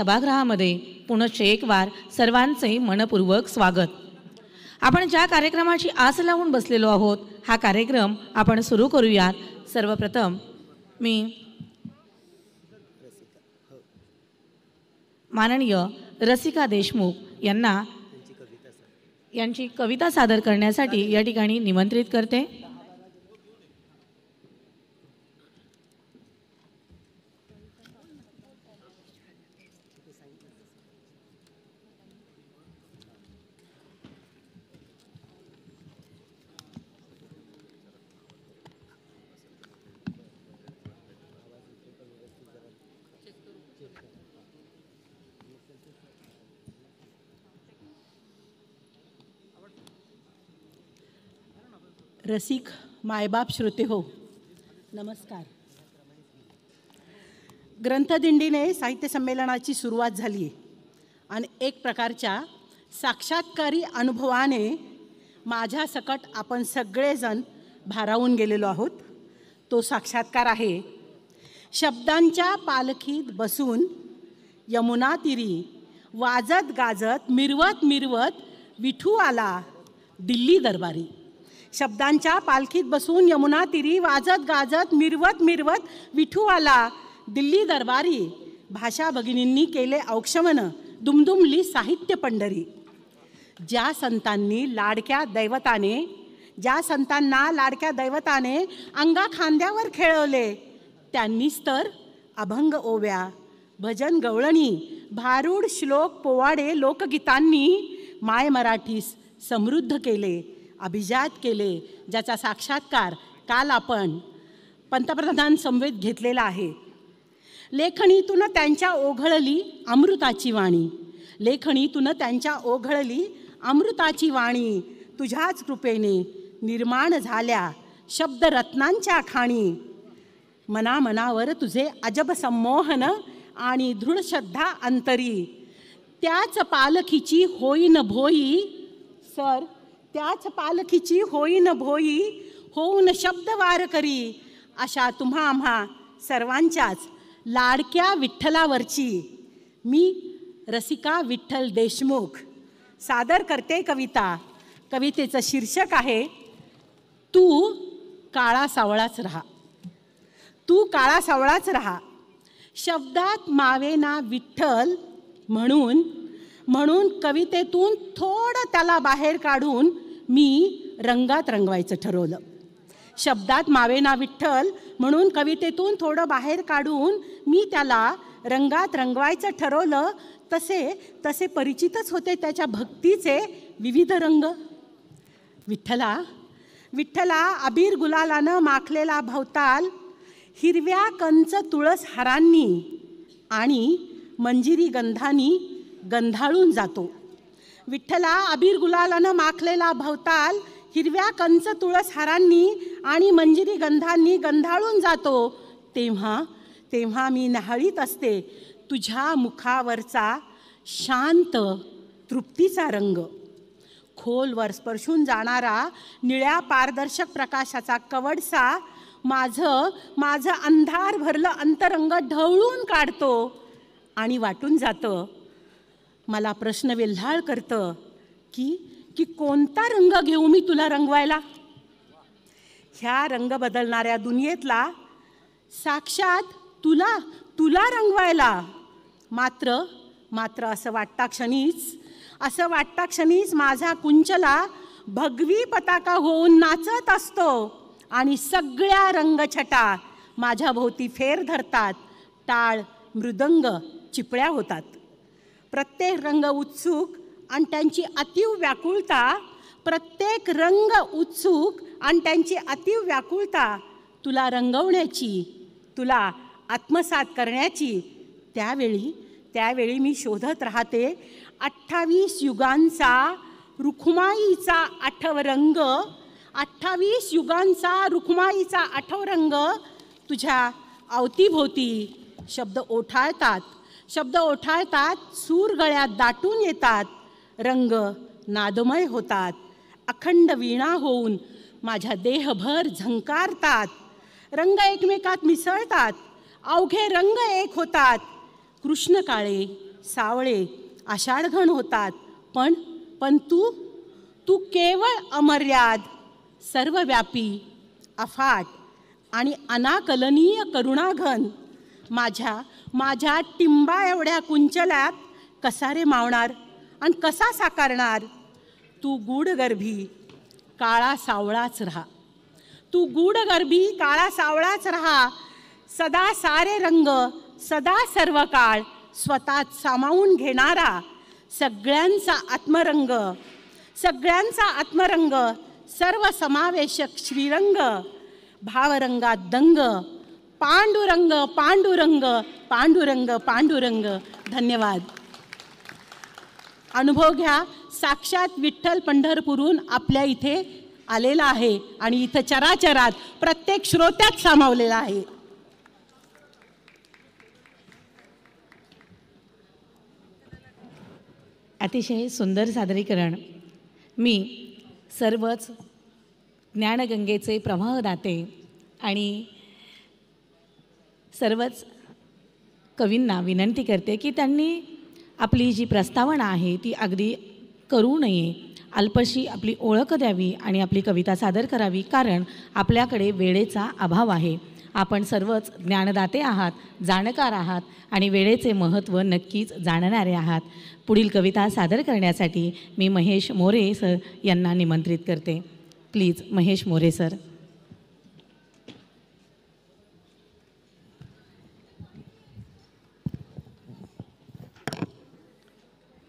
सभागृहामध्ये पुनश्च एक वार सर्वांचे मनपूर्वक स्वागत. आपण ज्या कार्यक्रमाची आस लावून बसलेलो आहोत हा कार्यक्रम आपण सुरू करूयात. सर्वप्रथम मी माननीय रसिका देशमुख यांची कविता सादर करण्यासाठी या ठिकाणी निमंत्रित करते. रसिक मायबाप श्रोते हो, नमस्कार. ग्रंथदिंडीने साहित्य संमेलनाची सुरुवात झाली आहे आणि एक प्रकारच्या साक्षात्कारी अनुभवाने माझ्या सकट आपण सगळेजण भारावून गेलेलो आहोत. तो साक्षात्कार आहे शब्दांच्या पालखीत बसून यमुना तीरी वाजत गाजत मिरवत मिरवत विठू आला दिल्ली दरबारी. शब्दांच्या पालखीत बसून यमुना तीरी वाजत गाजत मिरवत मिरवत विठू आला दिल्ली दरबारी. भाषा भगिनींनी केले औक्षमन दुमदुमली साहित्य पंढरी. ज्या संतांना लाडक्या दैवताने अंगा खांद्यावर खेळवले त्यांनीच तर अभंग ओव्या भजन गवळणी भारूड श्लोक पोवाडे लोकगीतांनी माय मराठीस समृद्ध केले, अभिजात केले, ज्याचा साक्षात्कार काल आपण पंतप्रधान समवेत घेतलेला आहे. लेखणीतून त्यांच्या ओघळली अमृताची वाणी, लेखणीतून त्यांच्या ओघळली अमृताची वाणी. तुझ्याच कृपेने निर्माण झाल्या शब्दरत्नांच्या खाणी. मनामनावर तुझे अजब संमोहन आणि दृढ श्रद्धा अंतरी. त्याच पालखीची होईन भोई सर, त्याच पालखीची होईन भोई होऊन शब्द वार करी. अशा तुम्हा आम्हा सर्वांच्याच लाडक्या विठ्ठलावरची मी रसिका विठ्ठल देशमुख सादर करते कविता. कवितेचं शीर्षक आहे तू काळा सावळाच राहा. तू काळा सावळाच राहा. शब्दात मावेना विठ्ठल म्हणून कवितेतून थोडं त्याला बाहेर काढून मी रंगात रंगवायचं ठरवलं. शब्दात मावेना विठ्ठल म्हणून कवितेतून थोडं बाहेर काढून मी त्याला रंगात रंगवायचं ठरवलं. तसे परिचितच होते त्याच्या भक्तीचे विविध रंग. विठ्ठला अबीर गुलालानं माखलेला भवताल हिरव्या कंच तुळस हारांनी आणि मंजिरी गंधानी गंधाळून जातो. विठ्ठला अबीर गुलालानं माखलेला भवताल हिरव्या कंच तुळस हारांनी आणि मंजिरी गंधांनी गंधाळून जातो. तेव्हा मी न्याहाळीत असते तुझ्या मुखावरचा शांत तृप्तीचा रंग. खोलवर स्पर्शून जाणारा निळ्या पारदर्शक प्रकाशाचा कवडसा माझं अंधार भरलं अंतरंग ढवळून काढतो आणि वाटून जातं. मला प्रश्न वेल्हाळ करतं की कोणता रंग घेऊ मी तुला रंगवायला. ह्या रंग बदलणाऱ्या दुनियेतला साक्षात तुला रंगवायला. मात्र असं वाटता क्षणीच माझा कुंचला भगवी पताका होऊन नाचत असतो आणि सगळ्या रंगछटा माझ्या भोवती फेर धरतात. टाळ मृदंग चिपळ्या होतात. प्रत्येक रंग उत्सुक आणि त्यांची अतीव व्याकुळता तुला रंगवण्याची, तुला आत्मसात करण्याची. त्यावेळी मी शोधत राहते 28 युगांचा रुखमाईचा आठवरंग. 28 युगांचा रुखमाईचा आठवरंग तुझ्या अवतीभोवती शब्द ओठाळतात, सूर गळ्यात दाटून येतात, रंग नादमय होतात, अखंड वीणा होऊन माझ्या देहभर झंकारतात. रंग एकमेकात मिसळतात, अवघे रंग एक होतात. कृष्ण काळे सावळे आषाढघन होतात, पण तू केवळ अमर्याद, सर्वव्यापी, अफाट आणि अनाकलनीय करुणाघन माझ्या टिंबा एवढ्या कुंचल्यात कसा रे मावणार आणि कसा साकारणार? तू गूढगर्भी काळा सावळाच राहा, तू गूढगर्भी काळा सावळाच राहा, सदा सारे रंग, सदा सर्व काळ स्वतःत सामावून घेणारा, सगळ्यांचा आत्मरंग, सर्व समावेशक श्रीरंग, भावरंगात दंग, पांडुरंग पांडुरंग पांडुरंग पांडुरंग. धन्यवाद. अनुभव घ्या, साक्षात विठ्ठल पंढरपूरहून आपल्या इथे आलेला आहे आणि इथं चराचरात प्रत्येक श्रोत्यात सामावलेला आहे. अतिशय सुंदर सादरीकरण. मी सर्वच ज्ञानगंगेचे प्रवाहदाते आणि सर्वच कवींना विनंती करते की त्यांनी आपली जी प्रस्तावना आहे ती अगदी करू नये, अल्पशी आपली ओळख द्यावी आणि आपली कविता सादर करावी, कारण आपल्याकडे वेळेचा अभाव आहे. आपण सर्वच ज्ञानदाते आहात, जाणकार आहात आणि वेळेचे महत्त्व नक्कीच जाणणारे आहात. पुढील कविता सादर करण्यासाठी मी महेश मोरे सर यांना निमंत्रित करते. Please Mahesh More sir.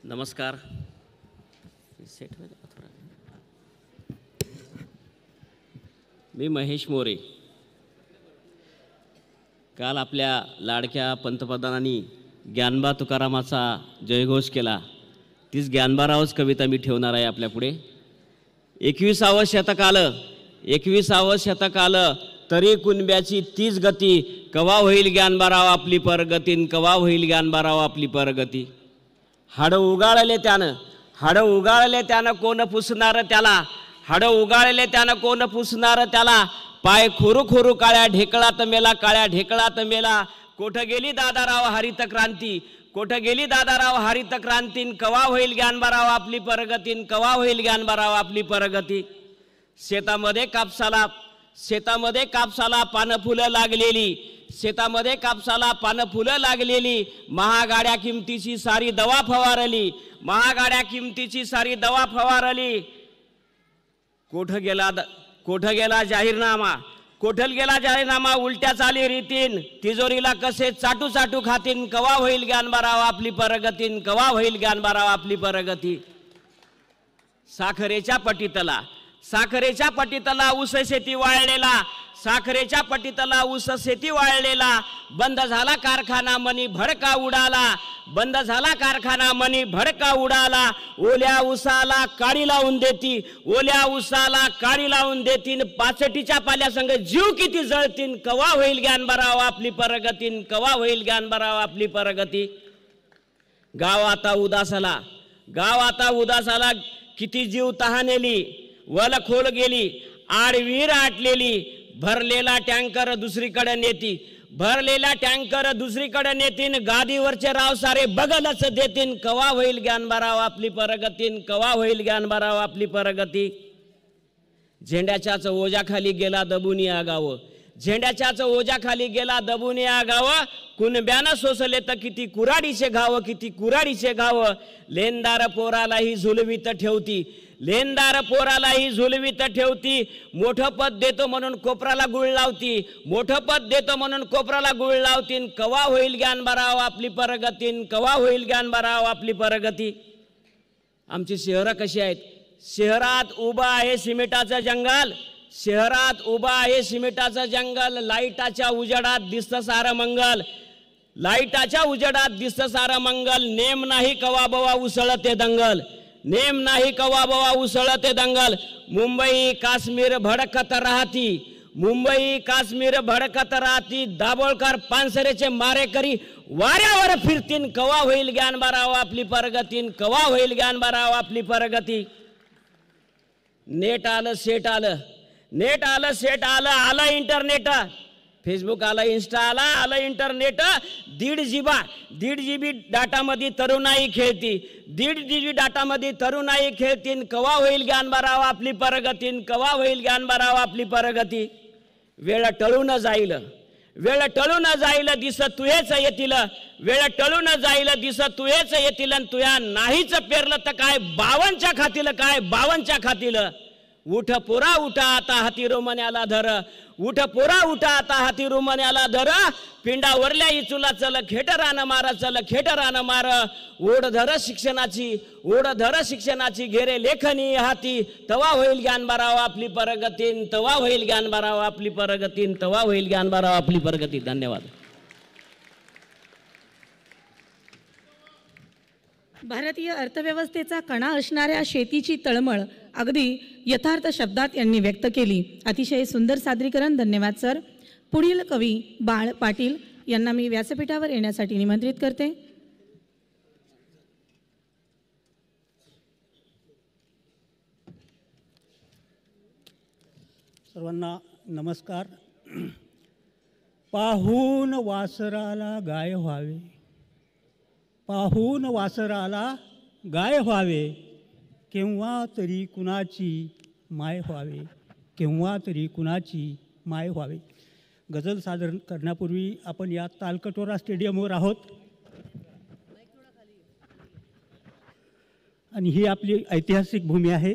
नमस्कार. मी महेश मोरे. काल आपल्या लाडक्या पंतप्रधानांनी ज्ञानबा तुकारामाचा जयघोष केला, तीच ज्ञानबारावच कविता मी ठेवणार आहे आपल्यापुढे. 21 शतक आलं तरी कुणब्याची तीच गती, कवा होईल ज्ञानबाराव आपली परगतीन, कवा होईल ज्ञानबाराव आपली परगती. हाडं उगाळले त्यानं कोण पुसणार त्याला, हाडं उगाळले त्यानं कोण पुसणार त्याला, पाय खोरू खोरू काळ्या ढेकळात मेला, कोठं गेली दादाराव हरित क्रांतीन, कवा होईल ज्ञानबाराव आपली परगतीन, कवा होईल ज्ञानबाराव आपली परगती. शेतामध्ये कापसाला पानं फुलं लागलेली, महागाड्या किमतीची सारी दवा फवारली, कोठं गेला जाहीरनामा, उलट्या चाली रीतीन, तिजोरीला कसे चाटू खातीन, कवा होईल ज्ञानबाराव आपली परगतीन, कवा होईल ज्ञानबाराव आपली परगती. साखरेच्या पटीतला ऊस शेती वाळलेला, बंद झाला कारखाना मनी भडका उडाला, ओल्या उसाला काडी लावून देतीन, पाचटीच्या पाल्यासंग जीव किती जळतीन, कवा होईल ज्ञानबाराव आपली परगतीन, कवा होईल ज्ञानबाराव आपली परगती. गाव आता उदासाला किती जीव तहानेली, वल खोल गेली, आडवीर आटलेली, भरलेला टँकर दुसरीकडे नेतीन, गादीवरचे राव सारे बगलच देतीन, कवा होईल ज्ञानबाराव आपली परगतीन, कवा होईल ज्ञानबाराव आपली परगती. झेंड्याच्याच ओझ्याखाली गेला दबून या गाव, कुणब्यानं सोसले तर किती कुराडीचे घाव, लेनदार पोरालाही झुलवीत ठेवती, मोठं पद देतो म्हणून कोपराला गुळ लावती, कवा होईल ज्ञानबाराव आपली परगतीन, कवा होईल ज्ञानबाराव आपली परगती. आमची शहरं कशी आहेत? शहरात उभं आहे सिमेंटाचं जंगल, लाईटाच्या उजेडात दिसतं सारं मंगल, नेम नाही कवा बवा उसळते दंगल, मुंबई काश्मीर भडकत राहती, दाभोळकर पानसरेचे मारेकरी वाऱ्यावर फिरतीन, कवा होईल ज्ञानबाराव आपली परगतीन, कवा होईल ज्ञानबाराव आपली परगती. नेट आलं सेट आलं इंटरनेट, फेसबुक आलं, इन्स्टा आलं इंटरनेट. 1.5 GB डाटामध्ये तरुणाई खेळती. 1.5 GB डाटामध्ये तरुणाई खेळतीन. कवा होईल ज्ञान बारावा आपली प्रगतीन, कवा होईल ज्ञान बारावा आपली प्रगती. वेळ टळून जाईल, वेळ टळून जाईल दिस तुहेच येतील, वेळ टळून जाईल दिस तुहेच येतील. आणि तुया नाहीच पेरलं तर काय 52च्या खातील, काय 52च्या खातील. उठ पोरा उठा आता हाती रोमण्याला धर, उठ पोरा उठा आता हाती रोमण्याला धर. पिंडावरल्या इचुला चल खेटरान मार, चल खेटरान मार. ओढ धर शिक्षणाची, ओढ धर शिक्षणाची, घेरे लेखनी हाती. तवा होईल ज्ञान बारावा आपली प्रगतीन, तवा होईल ज्ञान बारावा आपली प्रगतीन, तवा होईल ज्ञान बारावा आपली प्रगती. धन्यवाद. भारतीय अर्थव्यवस्थेचा कणा असणाऱ्या शेतीची तळमळ अगदी यथार्थ शब्दात यांनी व्यक्त केली. अतिशय सुंदर सादरीकरण. धन्यवाद सर. पुढील कवी बाळ पाटील यांना मी व्यासपीठावर येण्यासाठी निमंत्रित करते. सर्वांना नमस्कार. पाहून वासराला गाय व्हावे, पाहून वासराला गाय व्हावे, केव्हा तरी कुणाची माय व्हावे, केव्हा तरी कुणाची माय व्हावे. गझल सादर करण्यापूर्वी आपण या तालकटोरा स्टेडियमवर आहोत आणि ही आपली ऐतिहासिक भूमी आहे,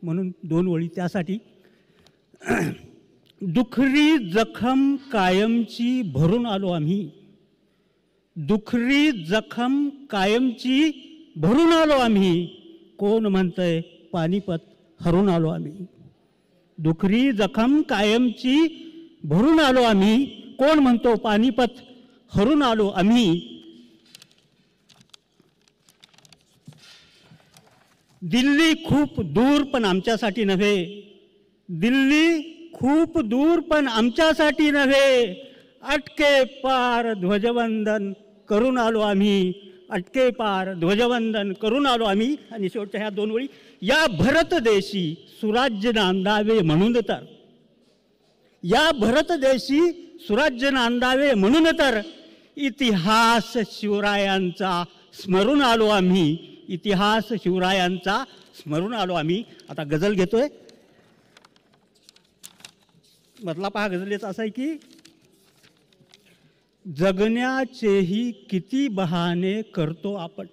म्हणून 2 ओळी त्यासाठी. दुखरी जखम कायमची भरून आलो आम्ही, दुखरी जखम कायमची भरून आलो आम्ही. कोण म्हणतंय पानिपत हरून आलो आम्ही. दुखरी जखम कायमची भरून आलो आम्ही. कोण म्हणतो पानिपत हरून आलो आम्ही. दिल्ली खूप दूर पण आमच्यासाठी नव्हे, दिल्ली खूप दूर पण आमच्यासाठी नव्हे. अटके पार ध्वजवंदन करून आलो आम्ही, अटके पार ध्वजवंदन करून आलो आम्ही. आणि शेवटच्या ह्या 2 ओळी. या भरत देशी सुराज्य नांदावे म्हणून तर, या भरत देशी सुराज्य नांदावे म्हणून तर इतिहास शिवरायांचा स्मरून आलो आम्ही, इतिहास शिवरायांचा स्मरून आलो आम्ही. आता गझल घेतोय. मधला पहा गझलेचा असा आहे की जगण्याचेही किती बहाणे करतो आपण,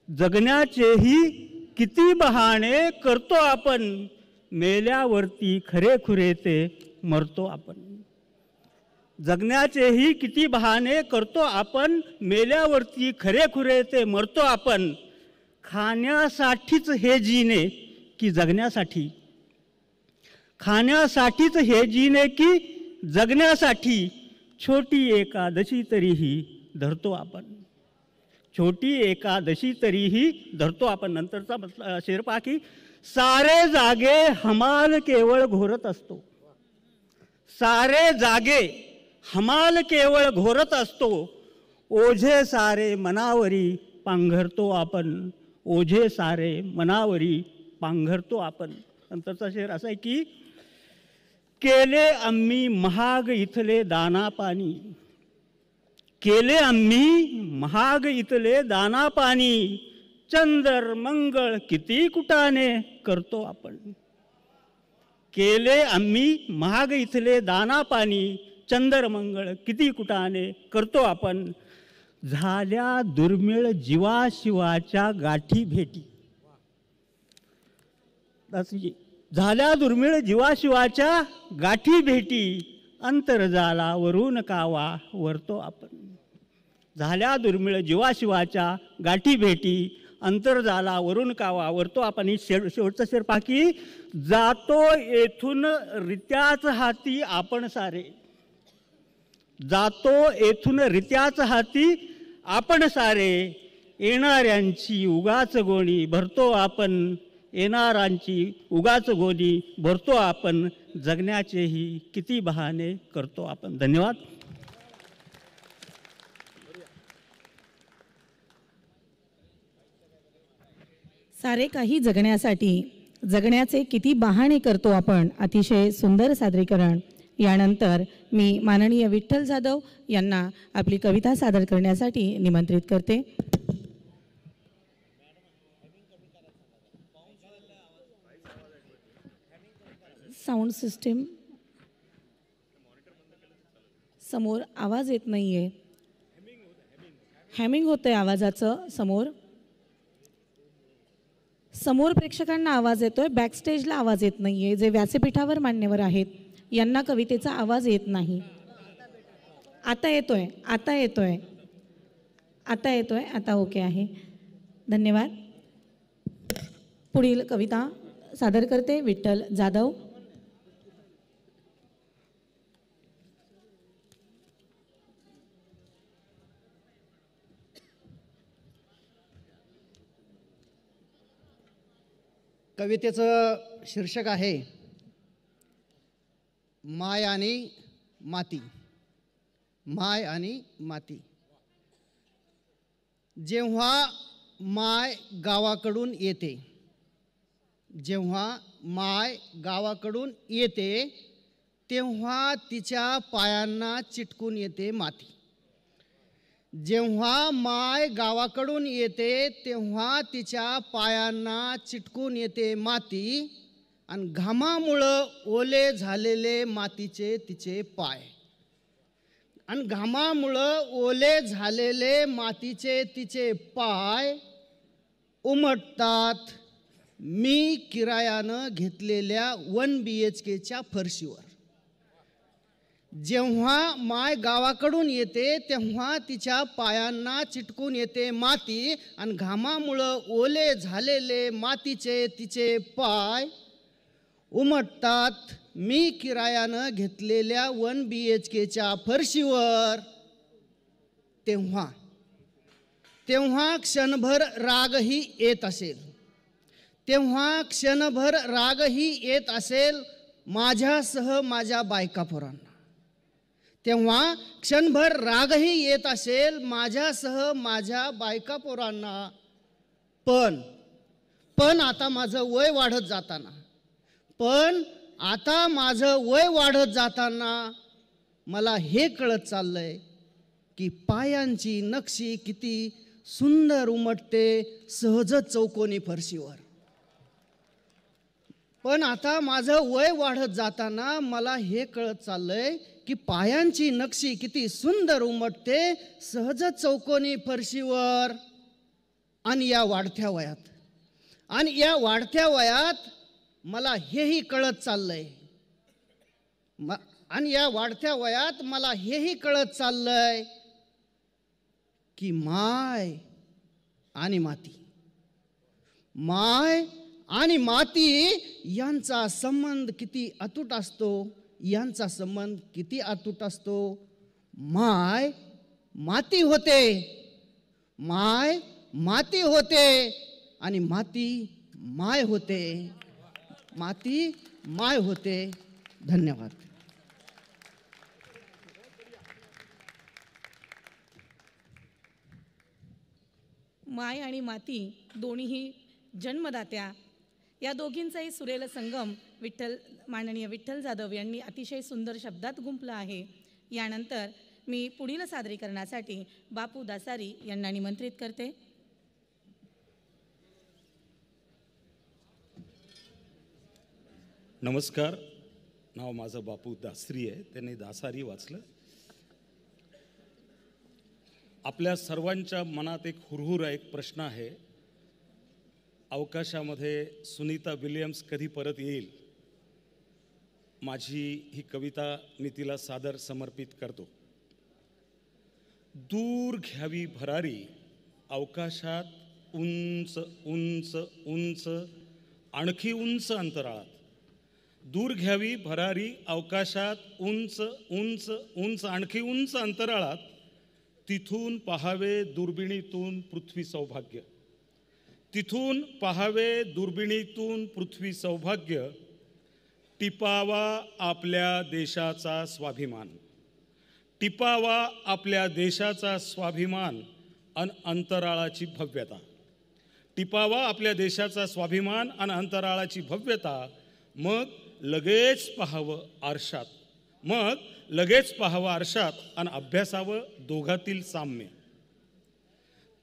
जगण्याचेही किती बहाणे करतो आपण, मेल्यावरती खरे खुरे ते मरतो आपण. जगण्याचेही किती बहाणे करतो आपण, मेल्यावरती खरे खुरे ते मरतो आपण. खाण्यासाठीच हे जीने की जगण्यासाठी, खाण्यासाठीच हे जीने की जगण्यासाठी. छोटी एकादशी तरीही धरतो आपण, छोटी एकादशी तरीही धरतो आपण. नंतरचा शेर पहा की सारे जागे हमाल केवळ घोरत असतो, सारे जागे हमाल केवळ घोरत असतो. ओझे सारे मनावरी पांघरतो आपण, ओझे सारे मनावरी पांघरतो आपण. नंतरचा शेर असा आहे की केले आम्ही महाग इथले दाना पाणी, केले आम्ही महाग इथले दाना पाणी. चंदर मंगळ किती कुटाने करतो आपण, केले आम्ही महाग इथले दाना पाणी. चंदर मंगळ किती कुटाने करतो आपण. झाल्या दुर्मिळ जीवाशिवाच्या गाठी भेटी, झाल्या दुर्मिळ जीवाशिवाच्या गाठी भेटी. अंतर्जालावरून कावा वरतो आपण, झाल्या दुर्मिळ जीवाशिवाच्या गाठी भेटी. अंतर्जालावरून कावा वरतो आपण. शेवटचं शेर पहा की जातो येथून रित्याच हाती आपण सारे, जातो येथून रित्याच हाती आपण सारे. येणाऱ्यांची उगाच गोणी भरतो आपण, येणाऱ्यांची उगाच गोणी भरतो आपण. जगण्याचेही किती बहाणे करतो आपण. धन्यवाद. सारे काही जगण्यासाठी, जगण्याचे किती बहाणे करतो आपण. अतिशय सुंदर सादरीकरण. यानंतर मी माननीय विठ्ठल जाधव यांना आपली कविता सादर करण्यासाठी निमंत्रित करते. साऊंड सिस्टीम समोर आवाज येत नाही आहे. हॅमिंग होतं आहे आवाजाचं. समोर प्रेक्षकांना आवाज येतो आहे, बॅकस्टेजला आवाज येत नाही आहे. जे व्यासपीठावर मान्यवर आहेत यांना कवितेचा आवाज येत नाही. आता येतोय, आता येतोय, आता येतोय, आता ओके आहे. धन्यवाद. पुढील कविता सादर करते विठ्ठल जाधव. कवितेचं शीर्षक आहे माय आणि माती. माय आणि माती. जेव्हा माय गावाकडून येते, जेव्हा माय गावाकडून येते तेव्हा तिच्या पायांना चिटकून येते माती. जेव्हा माय गावाकडून येते तेव्हा तिच्या पायांना चिटकून येते माती आणि घामामुळं ओले झालेले मातीचे तिचे पाय. आणि घामामुळं ओले झालेले मातीचे तिचे पाय उमटतात मी किरायानं घेतलेल्या 1 BHKच्या फरशीवर. जेव्हा माय गावाकडून येते तेव्हा तिच्या पायांना चिटकून येते माती आणि घामामुळं ओले झालेले मातीचे तिचे पाय उमटतात मी किरायानं घेतलेल्या 1 BHKच्या फरशीवर. तेव्हा तेव्हा क्षणभर रागही येत असेल, तेव्हा क्षणभर रागही येत असेल माझ्यासह माझ्या बायकापोरांना. तेव्हा क्षणभर रागही येत असेल माझ्यासह माझ्या बायकापोरांना. पण आता माझं वय वाढत जाताना, पण आता माझं वय वाढत जाताना मला हे कळत चाललंय की पायांची नक्षी किती सुंदर उमटते सहजच चौकोनी फरशीवर. पण आता माझं वय वाढत जाताना मला हे कळत चाललंय की पायांची नक्षी किती सुंदर उमटते सहजच चौकोनी फरशीवर. आणि या वाढत्या वयात मला हेही कळत चाललंय, आणि या वाढत्या वयात मला हेही कळत चाललंय की माय आणि माती, माय आणि माती यांचा संबंध किती अतूट असतो, यांचा संबंध किती अतूट असतो. माय माती होते, माय माती होते आणि माती माय होते, माती माय होते. धन्यवाद. माय आणि माती दोन्हीही जन्मदात्या, या दोघींचाही सुरेल संगम माननीय विठ्ठल जाधव यांनी अतिशय सुंदर शब्दात गुंफला आहे. यानंतर मी पुढील सादरीकरणासाठी बापू दासारी यांना निमंत्रित करते. नमस्कार. नाव माझं बापू दासरी आहे. त्यांनी दासारी वाचलं. आपल्या सर्वांच्या मनात एक हुरहुर एक प्रश्न आहे, अवकाशामध्ये सुनीता विलियम्स कधी परत येईल. माझी ही कविता मी तिला सादर समर्पित करतो. दूर घ्यावी भरारी अवकाशात उंच उंच उंच आणखी उंच अंतराळात. दूर घ्यावी भरारी अवकाशात उंच उंच उंच आणखी उंच अंतराळात. तिथून पाहावे दुर्बिणीतून पृथ्वी सौभाग्य. तिथून पाहावे दुर्बिणीतून पृथ्वी सौभाग्य. टिपावा आपल्या देशाचा स्वाभिमान. टिपावा आपल्या देशाचा स्वाभिमान अन अंतराळाची भव्यता. टिपावा आपल्या देशाचा स्वाभिमान अन अंतराळाची भव्यता. मग लगेच पाहावं आरशात मग लगेच पाहावं आरशात आणि अभ्यासावं दोघातील साम्य.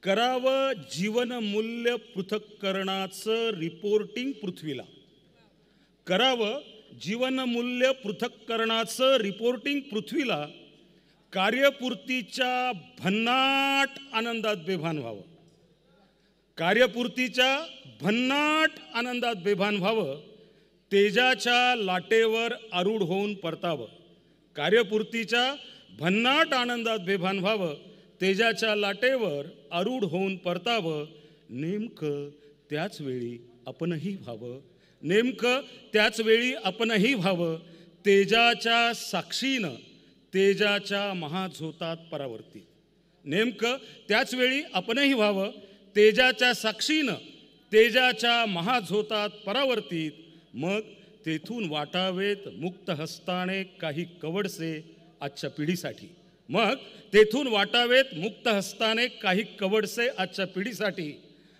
करावं जीवनमूल्य पृथक्करणाचं रिपोर्टिंग पृथ्वीला. करावं जीवनमूल्य पृथक्करणाचं रिपोर्टिंग पृथ्वीला. कार्यपूर्तीच्या भन्नाट आनंदात बेभान व्हावं. कार्यपूर्तीच्या भन्नाट आनंदात बेभान व्हावं. तेजाच्या लाटेवर आरूढ होऊन परतावं. कार्यपूर्तीच्या भन्नाट आनंदात बेभान व्हावं. तेजाच्या लाटेवर आरूढ होऊन परतावं. नेमकं त्याच वेळी आपणही व्हावं. नेमकं त्याच वेळी आपणही व्हावं. तेजाच्या साक्षीनं तेजाच्या महाझोतात परावर्तित. नेमकं त्याच वेळी आपणही व्हावं. तेजाच्या साक्षीनं तेजाच्या महाझोतात परावर्तित. मग तेथून वाटावेत मुक्त हस्ताने काही कवडसे आजच्या पिढीसाठी. मग तेथून वाटावेत मुक्त हस्ताने काही कवडसे आजच्या पिढीसाठी.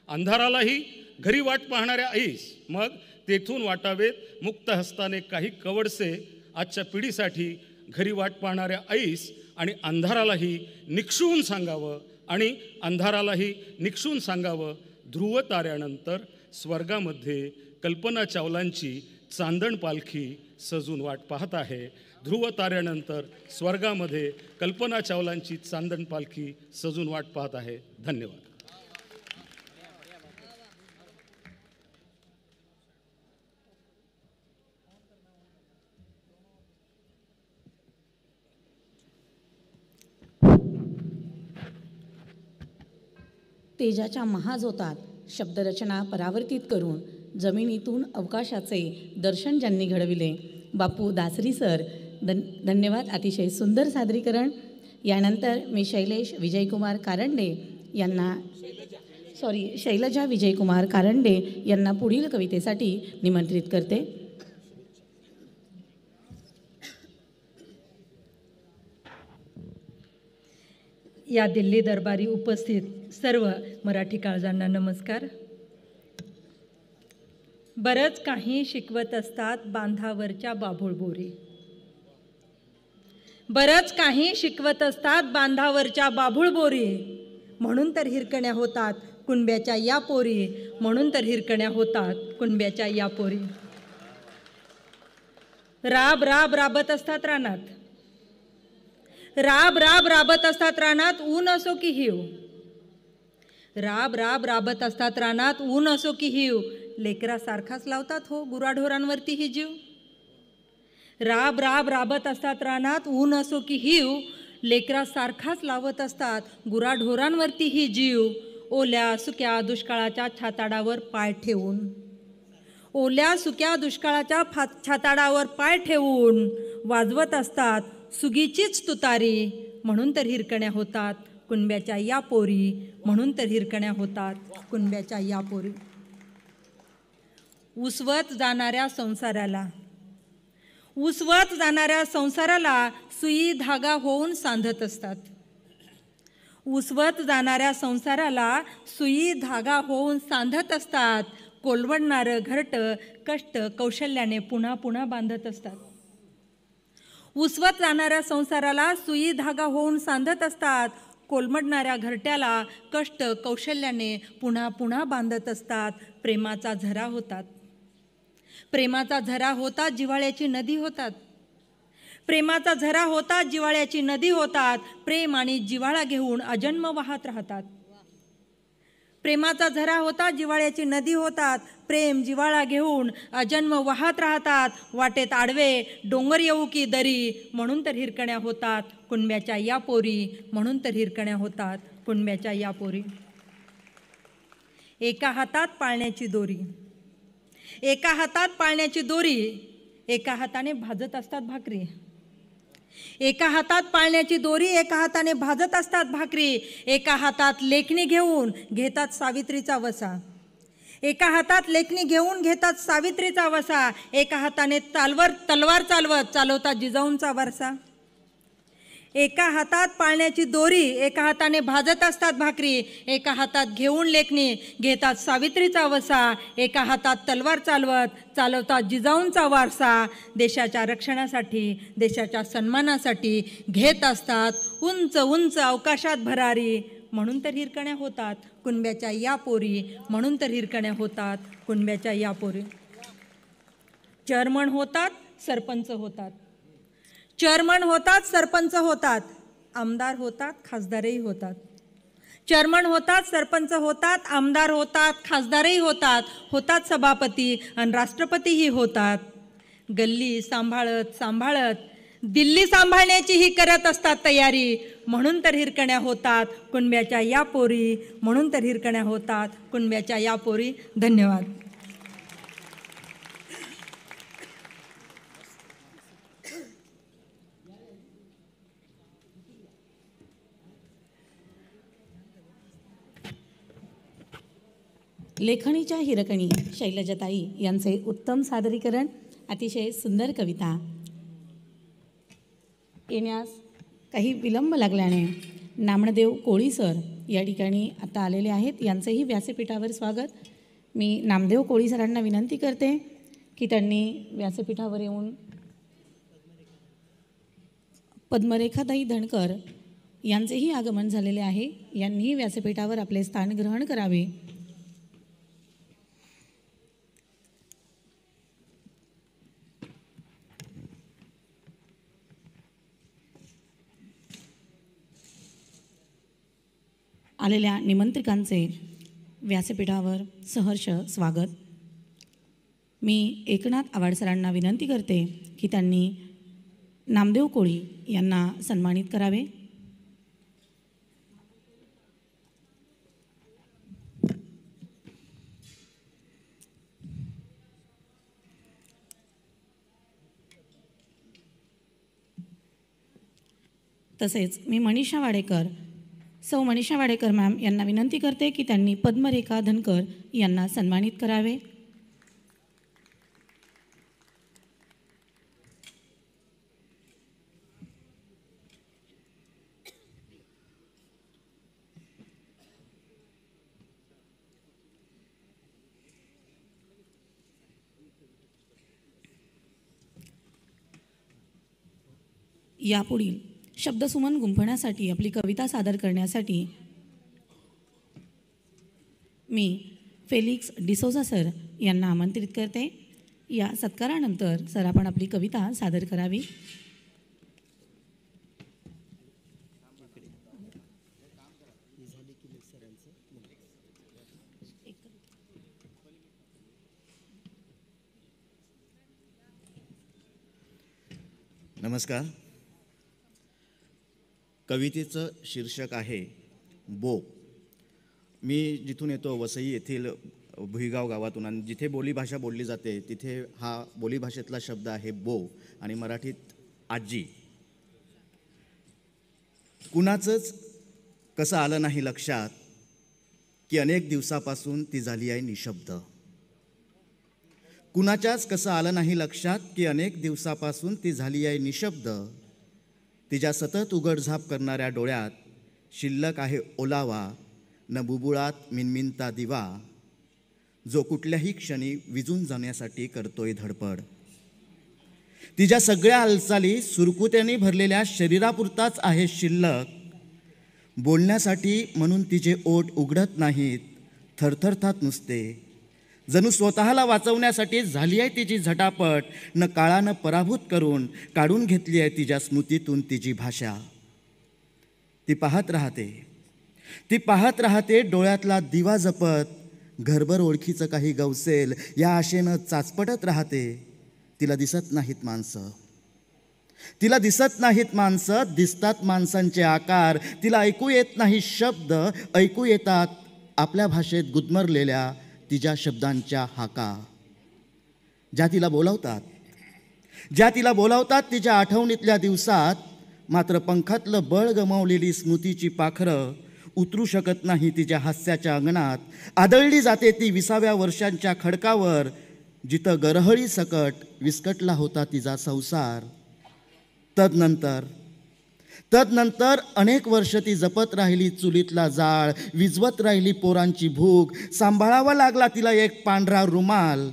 अंधारालाही घरी वाट पाहणाऱ्या आईस. मग तेथून वाटावेत मुक्त हस्ताने काही कवडसे आजच्या पिढीसाठी. घरी वाट पाहणाऱ्या आईस आणि अंधारालाही निक्षून सांगावं. आणि अंधारालाही निक्षून सांगावं. ध्रुव ताऱ्यानंतर स्वर्गामध्ये कल्पना चावलांची चांदण पालखी सजून वाट पाहत आहे. ध्रुव ताऱ्यानंतर स्वर्गामध्ये कल्पना चावलांची चांदण पालखी सजून वाट पाहत आहे. धन्यवाद. तेजाच्या महाझोतात शब्दरचना परावर्तित करून जमिनीतून अवकाशाचे दर्शन ज्यांनी घडविले बापू दासरी सर. धन्यवाद. अतिशय सुंदर सादरीकरण. यानंतर मी शैलजा विजयकुमार कारंडे यांना पुढील कवितेसाठी निमंत्रित करते. या दिल्ली दरबारी उपस्थित सर्व मराठी काळजांना नमस्कार. बरंच काही शिकवत असतात बांधावरच्या बाभूळबोरी. बरंच काही शिकवत असतात बांधावरच्या बाभूळबोरी. म्हणून तर हिरकण्या होतात कुणब्याच्या या पोरी. म्हणून तर हिरकण्या होतात कुणब्याच्या या पोरी. राब राब राबत असतात रानात. राब राब राबत असतात रानात ऊन असो की हिव. राब राब राबत असतात रानात ऊन असो की हिव. लेकरासारखाच लावतात हो गुराढोरांवरती ही जीव. राब राब राबत असतात रानात ऊन असो की हिव. लेकरासारखाच लावत असतात गुराढोरांवरती ही जीव. ओल्या सुक्या दुष्काळाच्या छाताडावर पाय ठेवून. ओल्या सुक्या दुष्काळाच्या छाताडावर पाय ठेवून वाजवत असतात सुगीचीच तुतारी. म्हणून तर हिरकण्या होतात कुणब्याच्या या पोरी. म्हणून तर हिरकण्या होतात कुणब्याच्या या पोरी. उसवत जाणाऱ्या संसाराला सुई धागा होऊन सांधत असतात. उसवत जाणाऱ्या संसाराला सुई धागा होऊन सांधत असतात. कोलवडणारं घरटं कष्ट कौशल्याने पुन्हा पुन्हा बांधत असतात. उसवत जाणाऱ्या संसाराला सुई धागा होऊन सांधत असतात. कोलमडणाऱ्या घरट्याला कष्ट कौशल्याने पुन्हा पुन्हा बांधत असतात. प्रेमाचा झरा होतात. प्रेमाचा झरा होतात जिव्हाळ्याची नदी होतात. प्रेमाचा झरा होतात जिव्हाळ्याची नदी होतात. प्रेम आणि जिव्हाळा घेऊन अजन्म वाहत राहतात. प्रेमाचा झरा होता जिव्हाळ्याची नदी होतात. प्रेम जिव्हाळा घेऊन अजन्म वाहत राहतात. वाटेत आडवे डोंगर येऊ की दरी. म्हणून तर हिरकण्या होतात कुणब्याच्या या पोरी. म्हणून तर हिरकण्या होतात कुणब्याच्या या पोरी. एका हातात पाळण्याची दोरी. एका हातात पाळण्याची दोरी. एका हाताने भाजत असतात भाकरी. एका हातात पाळण्याची दोरी. एका हाताने भाजत असतात भाकरी. एका हातात लेखणी घेऊन घेतात सावित्रीचा वसा. एका हातात लेखणी घेऊन घेतात सावित्रीचा वसा. एका हाताने तलवार चालवत चालवतात जिजाऊंचा वारसा. एका हातात पाळण्याची दोरी, एका हाताने भाजत असतात भाकरी, एका हातात घेऊन लेखणी, घेतात सावित्रीचा वसा, एका हातात तलवार चालवतात जिजाऊंचा वारसा. देशाच्या रक्षणासाठी, देशाच्या सन्मानासाठी घेत असतात उंच उंच अवकाशात भरारी. म्हणून तर हिरकण्या होतात कुणब्याच्या या पोरी, म्हणून तर हिरकण्या होतात कुणब्याच्या या पोरी. चेअरमन होतात, सरपंच होतात, चेअरमन होतात, सरपंच होतात, आमदार होतात, खासदारही होतात. चेअरमन होतात, सरपंच होतात, आमदार होतात, खासदारही होतात, होतात सभापती आणि राष्ट्रपतीही होतात. गल्ली सांभाळत दिल्ली सांभाळण्याची ही करत असतात तयारी. म्हणून तर हिरकण्या होतात कुणब्याच्या या पोरी, म्हणून तर हिरकण्या होतात कुणब्याच्या या पोरी. धन्यवाद. लेखणीच्या हिरकणी शैलजाताई यांचे उत्तम सादरीकरण, अतिशय सुंदर कविता. येण्यास काही विलंब लागल्याने नामदेव कोळी सर या ठिकाणी आता आलेले आहेत. यांचेही व्यासपीठावर स्वागत. मी नामदेव कोळी सरांना विनंती करते की त्यांनी व्यासपीठावर येऊन पद्मरेखाताई धनकर यांचेही आगमन झालेले आहे, यांनीही व्यासपीठावर आपले स्थान ग्रहण करावे. आलेल्या निमंत्रितांचे व्यासपीठावर सहर्ष स्वागत. मी एकनाथ आवाड सरांना विनंती करते की त्यांनी नामदेव कोळी यांना सन्मानित करावे. तसेच मी सौ मनीषा वाडेकर मॅम यांना विनंती करते की त्यांनी पद्मरेखा धनकर यांना सन्मानित करावे. यापुढील शब्दसुमन गुंफण्यासाठी, आपली कविता सादर करण्यासाठी मी फेलिक्स डिसोजा सर यांना आमंत्रित करते. या सत्कारानंतर सर आपण आपली कविता सादर करावी. नमस्कार. कवितेचं शीर्षक आहे बो. मी जिथून येतो वसई येथील भुईगाव गावातून, आणि जिथे बोलीभाषा बोलली जाते तिथे हा बोलीभाषेतला शब्द आहे बो आणि मराठीत आजी. कुणाचंच कसं आलं नाही लक्षात की अनेक दिवसापासून ती झाली आहे निशब्द. कुणाच्याच कसं आलं नाही लक्षात की अनेक दिवसापासून ती झाली आहे निशब्द. तिच्या सतत उघडझाप करणाऱ्या डोळ्यात शिल्लक आहे ओलावा, न बुबुळात मिनमिनता दिवा, जो कुठल्याही क्षणी विजून जाण्यासाठी करतोय धडपड. तिच्या सगळ्या हालचाली सुरकुत्याने भरलेल्या शरीरापुरताच आहे शिल्लक. बोलण्यासाठी म्हणून तिचे ओठ उघडत नाहीत, थरथरतात नुसते. जणू स्वतःला वाचवण्यासाठी झाली आहे तिची झटापट. न काळानं पराभूत करून काढून घेतली आहे तिच्या स्मृतीतून तिची भाषा. ती पाहत राहते डोळ्यातला दिवा जपत. घरभर ओळखीचं काही गवसेल या आशेनं चाचपटत राहते. तिला दिसत नाहीत माणसं, दिसतात माणसांचे आकार. तिला ऐकू येत नाही शब्द, ऐकू येतात आपल्या भाषेत गुदमरलेल्या तिच्या शब्दांच्या हाका. ज्या तिला बोलावतात तिच्या आठवणीतल्या दिवसात. मात्र पंखातलं बळ गमावलेली स्मृतीची पाखरं उतरू शकत नाही तिच्या हास्याच्या अंगणात. आदळली जाते ती 20व्या वर्षांच्या खडकावर, जिथं गरहळी सकट विस्कटला होता तिचा संसार. तदनंतर अनेक वर्ष ती जपत राहिली चुलीतला जाळ, विझवत राहिली पोरांची भूक. सांभाळावा लागला तिला एक पांढरा रुमाल,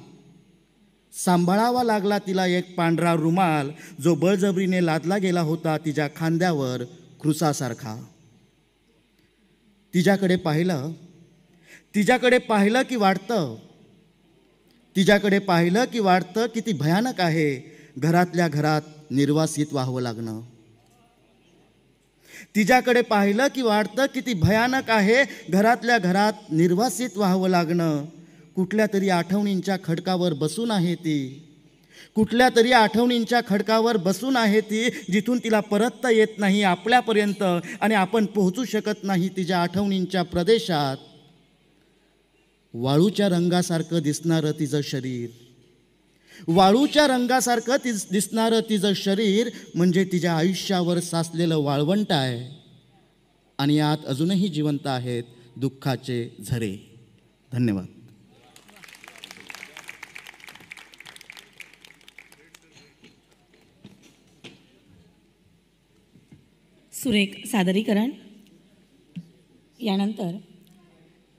सांभाळावा लागला तिला एक पांढरा रुमाल, जो बळजबरीने लादला गेला होता तिच्या खांद्यावर क्रुसासारखा. तिच्याकडे पाहिलं की वाटतं, तिच्याकडे पाहिलं की वाटतं किती भयानक आहे घरातल्या घरात निर्वासित व्हावं लागणं. तिच्याकडे पाहिलं की वाटतं किती भयानक आहे घरातल्या घरात निर्वासित व्हावं लागणं. कुठल्या तरी आठवणींच्या खडकावर बसून आहे ती, कुठल्या तरी आठवणींच्या खडकावर बसून आहे ती, जिथून तिला परतता येत नाही आपल्यापर्यंत आणि आपण पोहोचू शकत नाही तिच्या आठवणींच्या प्रदेशात. वाळूच्या रंगासारखं दिसणारं तिचं शरीर, वाळूच्या रंगासारखं दिसणारं तिचं शरीर म्हणजे तिच्या आयुष्यावर साचलेलं वाळवंट आहे आणि यात अजूनही जिवंत आहेत दुःखाचे झरे. धन्यवाद. सुरेख सादरीकरण. यानंतर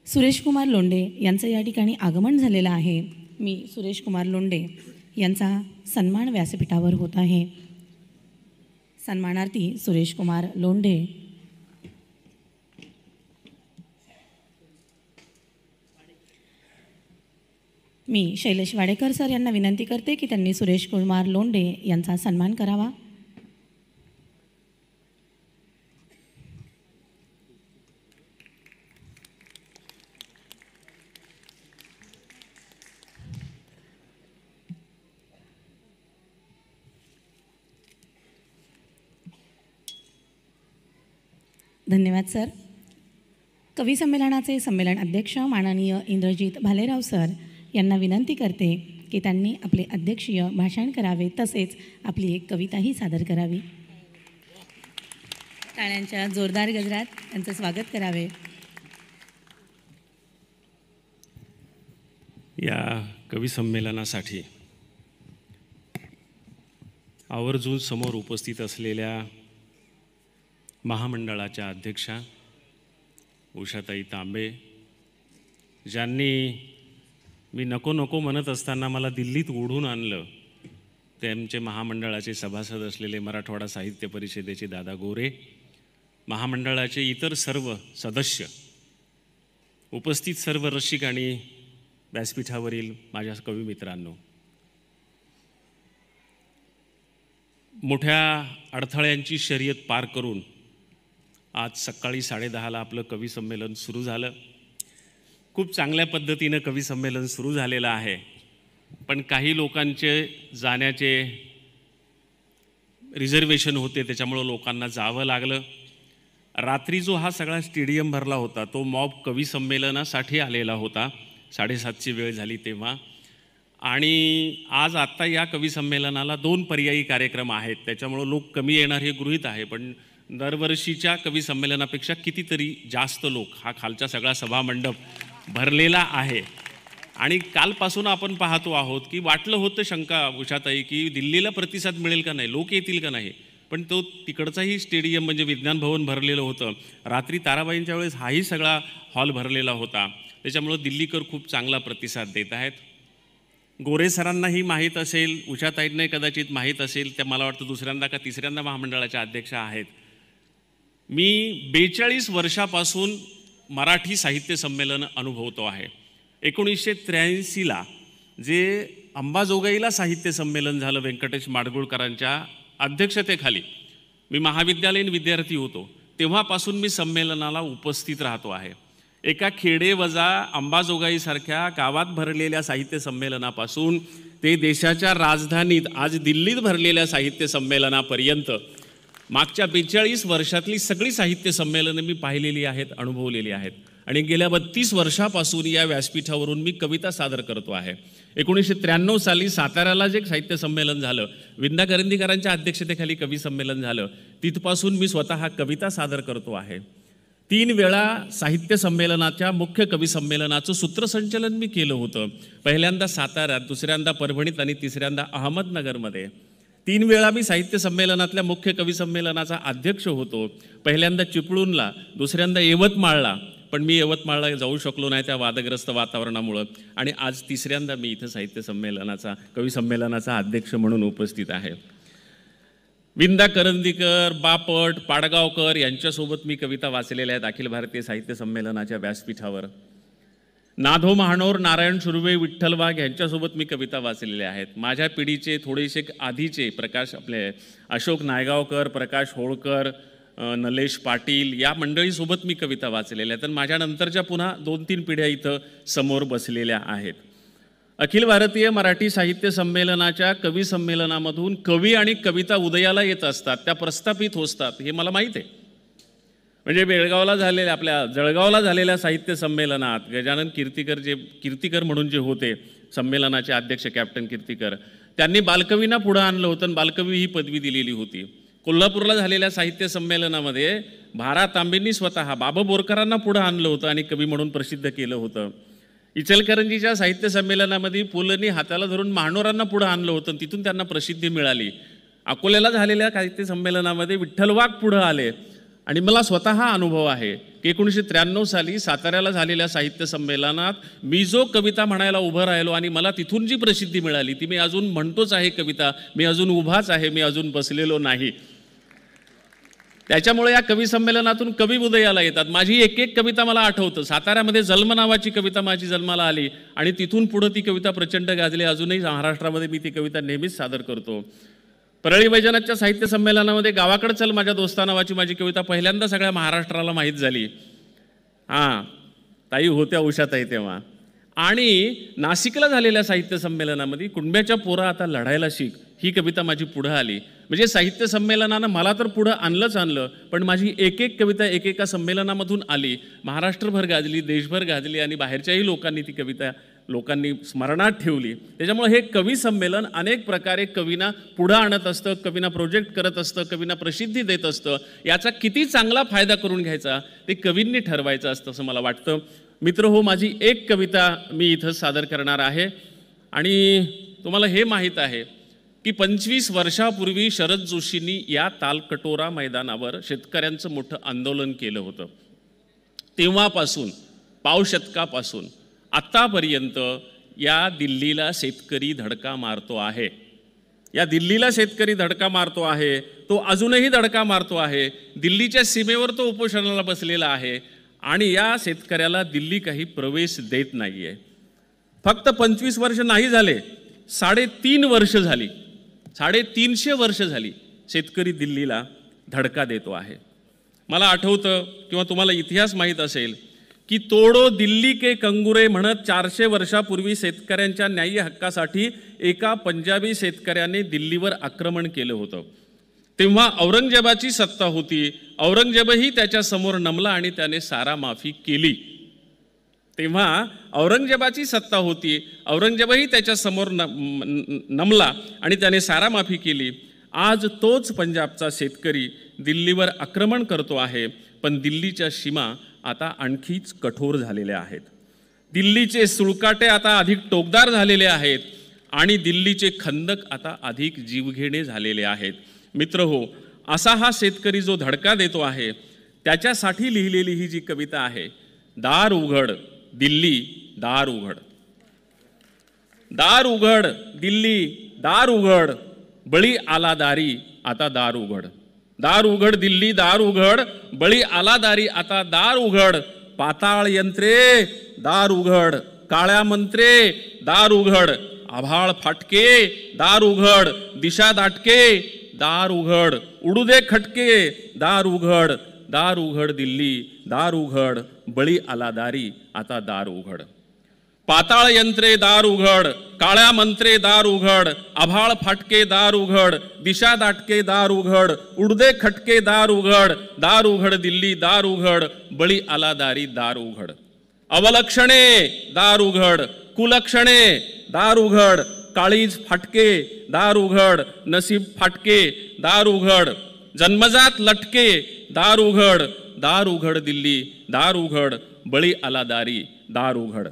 सुरेश कुमार लोंढे यांचं या ठिकाणी आगमन झालेलं आहे. मी सुरेश कुमार लोंढे यांचा सन्मान व्यासपीठावर होत आहे. सन्मानार्थी सुरेश कुमार लोंढे. मी शैलेश वाडेकर सर यांना विनंती करते की त्यांनी सुरेश कुमार लोंढे यांचा सन्मान करावा. धन्यवाद सर. कवी संमेलनाचे संमेलन अध्यक्ष माननीय इंद्रजित भालेराव सर यांना विनंती करते की त्यांनी आपले अध्यक्षीय भाषण करावे, तसेच आपली एक कविताही सादर करावी. टाळ्यांच्या जोरदार गजरात त्यांचं स्वागत करावे. या कवी संमेलनासाठी आवर्जून समोर उपस्थित असलेल्या महामंडळाच्या अध्यक्षा उषाताई तांबे, ज्यांनी मी नको नको म्हणत असताना मला दिल्लीत ओढून आणलं, ते आमचे महामंडळाचे सभासद असलेले मराठवाडा साहित्य परिषदेचे दादा गोरे, महामंडळाचे इतर सर्व सदस्य, उपस्थित सर्व रसिक आणि व्यासपीठावरील माझ्या कवी मित्रांनो, मोठ्या अडथळ्यांची शर्यत पार करून आज सकाळी 10:30 आपलं कवी संमेलन सुरू झालं. खूप चांगल्या पद्धतीनं कवी संमेलन सुरू झालेलं आहे. पण काही लोकांचे जाण्याचे रिझर्वेशन होते, त्याच्यामुळं लोकांना जावं लागलं. रात्री जो हा सगळा स्टेडियम भरला होता तो मॉब कवी संमेलनासाठी आलेला होता. 7:30ची वेळ झाली तेव्हा. आणि आज आत्ता या कवी संमेलनाला 2 पर्यायी कार्यक्रम आहेत, त्याच्यामुळं लोक कमी येणार हे गृहीत आहे. पण दरवर्षीच्या कवी संमेलनापेक्षा कितीतरी जास्त लोक, हा खालचा सगळा सभामंडप भरलेला आहे. आणि कालपासून आपण पाहतो आहोत की वाटलं होतं शंका उषाताई की दिल्लीला प्रतिसाद मिळेल का नाही, लोक येतील का नाही, पण तो तिकडचाही स्टेडियम म्हणजे विज्ञान भवन भरलेलं होतं. रात्री ताराबाईंच्या वेळेस हाही सगळा हॉल भरलेला होता. त्याच्यामुळं दिल्लीकर खूप चांगला प्रतिसाद देत आहेत. गोरे सरांनाही माहीत असेल, उषाताईंनाही कदाचित माहीत असेल, त्या मला वाटतं दुसऱ्यांदा का तिसऱ्यांदा महामंडळाच्या अध्यक्षा आहेत. मी 42 वर्षापासून मराठी साहित्य संमेलन अनुभवतो आहे. 1983ला जे अंबाजोगाईला साहित्य संमेलन झालं व्यंकटेश माडगुळकरांच्या अध्यक्षतेखाली, मी महाविद्यालयीन विद्यार्थी होतो, तेव्हापासून मी संमेलनाला उपस्थित राहतो आहे. एका खेडेवजा अंबाजोगाईसारख्या गावात भरलेल्या साहित्य संमेलनापासून ते देशाच्या राजधानीत आज दिल्लीत भरलेल्या साहित्य संमेलनापर्यंत मागच्या 42 वर्षातली सगळी साहित्य संमेलनं मी पाहिलेली आहेत, अनुभवलेली आहेत. आणि गेल्या 32 वर्षापासून या व्यासपीठावरून मी कविता सादर करतो आहे. 1993 साली साताऱ्याला जे साहित्य संमेलन झालं, विंदा करंदीकरांच्या अध्यक्षतेखाली कवी संमेलन झालं, तिथपासून मी स्वतः कविता सादर करतो आहे. 3 वेळा साहित्य संमेलनाच्या मुख्य कवी संमेलनाचं सूत्रसंचलन मी केलं होतं. पहिल्यांदा साताऱ्यात, दुसऱ्यांदा परभणीत आणि तिसऱ्यांदा अहमदनगरमध्ये. 3 वेळा मी साहित्य संमेलनातल्या मुख्य कवी संमेलनाचा अध्यक्ष होतो. पहिल्यांदा चिपळूणला, दुसऱ्यांदा यवतमाळला, पण मी यवतमाळला जाऊ शकलो नाही त्या वादग्रस्त वातावरणामुळं. आणि आज 3ऱ्यांदा मी इथं साहित्य संमेलनाचा, कवी संमेलनाचा अध्यक्ष म्हणून उपस्थित आहे. विंदा करंदीकर, बापट, पाडगावकर यांच्यासोबत मी कविता वाचलेल्या आहेत अखिल भारतीय साहित्य संमेलनाच्या व्यासपीठावर. नाधो महानोर, नारायण सुर्वे, विठ्ठल वाघ यांच्यासोबत मी कविता वाचलेल्या आहेत. माझ्या पिढीचे थोडेसे आधीचे आपले अशोक नायगावकर, प्रकाश होळकर, नलेश पाटील या मंडळीसोबत मी कविता वाचलेल्या आहेत. आणि माझ्या नंतरच्या पुन्हा 2-3 पिढ्या इथं समोर बसलेल्या आहेत. अखिल भारतीय मराठी साहित्य संमेलनाच्या कवी संमेलनामधून कवी आणि कविता उदयाला येत असतात, त्या प्रस्थापित होतात, हे मला माहीत आहे. म्हणजे बेळगावला झालेल्या, आपल्या जळगावला झालेल्या साहित्य संमेलनात गजानन कीर्तिकर म्हणून जे होते संमेलनाचे अध्यक्ष कॅप्टन कीर्तिकर, त्यांनी बालकवींना पुढं आणलं होतं आणि बालकवी ही पदवी दिलेली होती. कोल्हापूरला झालेल्या साहित्य संमेलनामध्ये भारा तांबेंनी स्वतः बाबा बोरकरांना पुढं आणलं होतं आणि कवी म्हणून प्रसिद्ध केलं होतं. इचलकरंजीच्या साहित्य संमेलनामध्ये पुलंनी हाताला धरून महानोरांना पुढं आणलं होतं, तिथून त्यांना प्रसिद्धी मिळाली. अकोल्याला झालेल्या साहित्य संमेलनामध्ये विठ्ठल वाघ पुढं आले. आणि मला स्वतः अनुभव आहे की 1993 साली साताऱ्याला झालेल्या साहित्य संमेलनात मी जो कविता म्हणायला उभं राहिलो आणि मला तिथून जी प्रसिद्धी मिळाली ती मी अजून म्हणतोच आहे कविता, मी अजून उभाच आहे, मी अजून बसलेलो नाही. त्याच्यामुळे या कवी संमेलनातून कवी उदयाला येतात. माझी एक कविता मला आठवतं. साताऱ्यामध्ये जन्म नावाची कविता माझी जन्माला आली आणि तिथून पुढं ती कविता प्रचंड गाजली. अजूनही महाराष्ट्रामध्ये मी ती कविता नेहमीच सादर करतो. परळी वैजनाथच्या साहित्य संमेलनामध्ये गावाकडे चल माझ्या दोस्ता नावाची माझी कविता पहिल्यांदा सगळ्या महाराष्ट्राला माहीत झाली. ताई होत्या उषाताई तेव्हा. आणि नाशिकला झालेल्या साहित्य संमेलनामध्ये कुणब्याच्या पोरा आता लढायला शिक ही कविता माझी पुढं आली. म्हणजे साहित्य संमेलनानं मला तर पुढं आणलं, पण माझी एक कविता एकेका संमेलनामधून आली, महाराष्ट्रभर गाजली, देशभर गाजली आणि बाहेरच्याही लोकांनी ती कविता स्मरणात ठेवली. त्याच्यामुळे हे कवी संमेलन अनेक प्रकारे कवींना पुढं आणत असतं, कवींना प्रोजेक्ट करत असतं, कवींना प्रसिद्धी देत असतं. याचा किती चांगला फायदा करून घ्यायचा ते कवींनी ठरवायचं असतं असं मला वाटतं. मित्र हो, माझी एक कविता मी इथं सादर करणार आहे. आणि तुम्हाला हे माहीत आहे की 25 वर्षापूर्वी शरद जोशींनी या तालकटोरा मैदानावर शेतकऱ्यांचं मोठं आंदोलन केलं होतं. तेव्हापासून पावशतकापासून आत्तापर्यंत या दिल्लीला शेतकरी धडका मारतो आहे. या दिल्लीला शेतकरी धडका मारतो आहे, तो अजूनही धडका मारतो आहे. दिल्लीच्या सीमेवर तो उपोषणाला बसलेला आहे आणि या शेतकऱ्याला दिल्ली काही प्रवेश देत नाही आहे. फक्त 25 वर्ष नाही झाले, 3.5 वर्ष झाली, 350 वर्ष झाली शेतकरी दिल्लीला धडका देतो आहे. मला आठवतं किंवा तुम्हाला इतिहास माहीत असेल की तोडो दिल्ली के कंगुरे म्हणत 400 वर्षापूर्वी शेतकऱ्यांच्या न्याय्य हक्कासाठी एका पंजाबी शेतकऱ्याने दिल्लीवर आक्रमण केलं होतं. तेव्हा औरंगजेबाची सत्ता होती. औरंगजेबही त्याच्या समोर नमला आणि त्याने सारा माफी केली. तेव्हा औरंगजेबाची सत्ता होती, औरंगजेबही त्याच्या समोर नमला आणि त्याने सारा माफी केली. आज तोच पंजाबचा शेतकरी दिल्लीवर आक्रमण करतो आहे, पण दिल्लीच्या सीमा आता आणखीच कठोर झालेल्या आहेत. दिल्लीचे सुळकाटे आता अधिक टोकदार झालेले आहेत आणि दिल्लीचे खंदक आता अधिक जीवघेणे झालेले आहेत. मित्र हो, असा हा शेतकरी जो धडका देतो आहे त्याच्यासाठी लिहिलेली ही जी कविता आहे, दार उघड दिल्ली दार उघड. दार उघड दिल्ली दार उघड, बळी आला दारी आता दार उघड. दार उघड दिल्ली दार उघड, बळी आला दारी आता दार उघड. पाताळ यंत्रे दार उघड, काळ्या मंत्रे दार उघड. आभाळ फाटके दार उघड, दिशा दाटके दार उघड. उडू दे खटके दार उघड. दार उघड दिल्ली दार उघड, बळी आला दारी आता दार उघड. पाताळ यंत्रे दार उघड, काळ्या मंत्रे दार उघड. आभाळ फाटके दार उघड, दिशा दाटके दार उघड. उडदे खटके दार उघड. दार उघड दिल्ली दार उघड, बळी आला दारी दार उघड. अवलक्षणे दार उघड, कुलक्षणे दार उघड. काळीज फाटके दार उघड, नसीब फाटके दार उघड. जन्मजात लटके दार उघड. दार उघड दिल्ली दार उघड, बळी आला दारी दार उघड.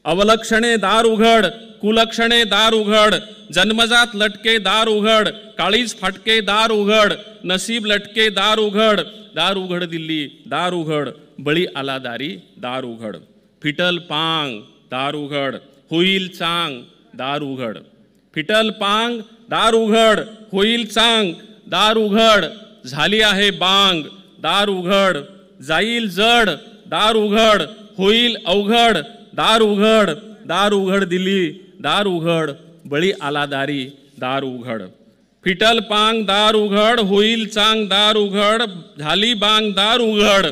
अवलक्षणे दार उघड, कुलक्षणे दार उघड, जन्मजात लटके दार उघड, काळीज फाटके दार उघड, नसीब लटके दार उघड, दार उघड दिल्ली दार उघड, बळी आला दारी दार उघड, फिटल पांग दार उघड, होईल चांग दार उघड, फिटल पांग दार उघड, होईल चांग दार उघड, झाली आहे बांग दार उघड, जाईल जड दार उघड, होईल अवघड दार उघड, दार उघड दिली दार उघड, बळी आला दारी दार उघड, फिटल पांग दार उघड, होईल चांग दार उघड, झाली बांग दार उघड,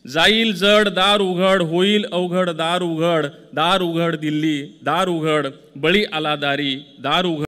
जाईल जड दार उघड, होईल अवघड दार उघड, दार उघड दिल्ली दार उघड, बळी आला दारी दार उघड.